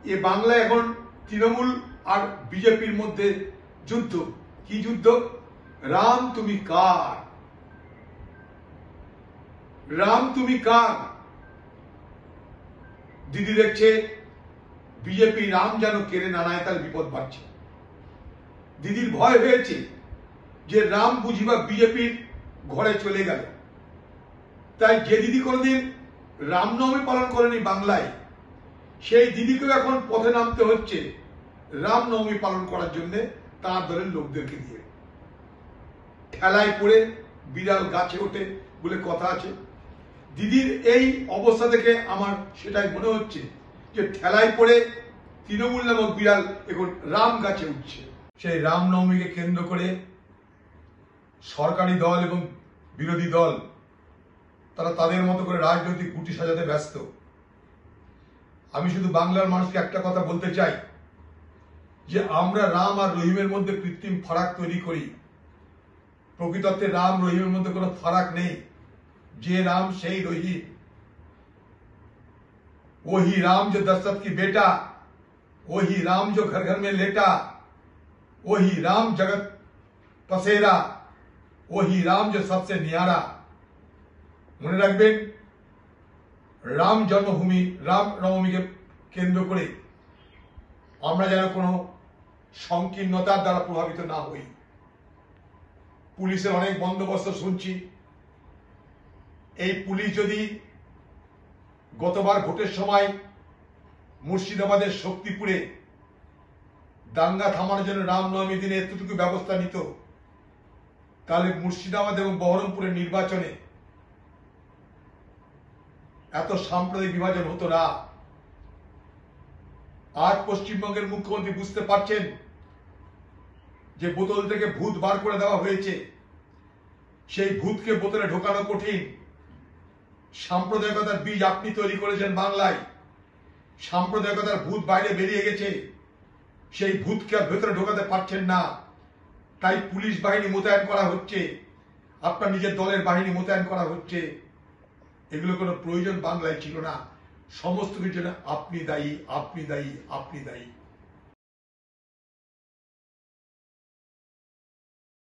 এ বাংলায় এখন তৃণমূল আর বিজেপির মধ্যে যুদ্ধ। কি যুদ্ধ? রাম তুমি কার, রাম তুমি কার। দিদি দেখছে বিজেপি রাম যেন কেড়ে না নেয়, তার বিপদ বাড়ছে। দিদির ভয় হয়েছে যে রাম বুঝিবা বিজেপির ঘরে চলে গেল। তাই যে দিদি কোনোদিন রামনবমী পালন করেনি বাংলায়, সেই দিদিকেও এখন পথে নামতে হচ্ছে রামনবমী পালন করার জন্য তার দলের লোকদেরকে দিয়ে। ঠেলায় পড়ে বিড়াল গাছে ওঠে বলে কথা আছে। দিদির এই অবস্থা থেকে আমার সেটাই মনে হচ্ছে যে ঠেলায় পড়ে তৃণমূল নামক বিড়াল এখন রাম গাছে উঠছে। সেই রামনবমীকে কেন্দ্র করে সরকারি দল এবং বিরোধী দল তারা তাদের মতো করে রাজনৈতিক গুটি সাজাতে ব্যস্ত। আমি শুধু বাংলার মানুষকে একটা কথা বলতে চাই যে আমরা রাম আর রহিমের মধ্যে কৃত্রিম ফারাক তৈরি করি। প্রকৃতপক্ষে রাম রহিমের মধ্যে কোনো ফারাক নেই। যে राम সেই रहीम, वही राम जो दशरथ की बेटा, वही राम जो घर घर में लेटा, वही राम जगत पसेरा, वही राम जो सबसे न्यारा। মনে রাখবেন, রাম জন্মভূমি রাম নবমীকে কেন্দ্র করে আমরা যেন কোনো সংকীর্ণতার দ্বারা প্রভাবিত না হই। পুলিশের অনেক বন্দোবস্ত শুনছি। এই পুলিশ যদি গতবার ভোটের সময় মুর্শিদাবাদের শক্তিপুরে দাঙ্গা থামানোর জন্য রামনবমী দিনে এতটুকু ব্যবস্থা নিত, তাহলে মুর্শিদাবাদ এবং বহরমপুরের নির্বাচনে এত সাম্প্রদায়িক বিভাজন হতো না। আজ পশ্চিমবঙ্গের মুখ্যমন্ত্রী বুঝতে পারছেন যে বোতল থেকে ভূত বার করে দেওয়া হয়েছে। সেই ভূতকে বোতলে ঢোকানো কঠিন। সাম্প্রদায়িকতার বীজ আপনি তৈরি করেছেন বাংলায়। সাম্প্রদায়িকতার ভূত বাইরে বেরিয়ে গেছে। সেই ভূতকে আর ভেতরে ঢোকাতে পারছেন না। তাই পুলিশ বাহিনী মোতায়েন করা হচ্ছে, আপনার নিজের দলের বাহিনী মোতায়েন করা হচ্ছে। এগুলো কোনো প্রয়োজন বাংলায় ছিল না। সমস্ত কিছুর জন্য আপনি দায়ী, আপনি দায়ী, আপনি দায়ী।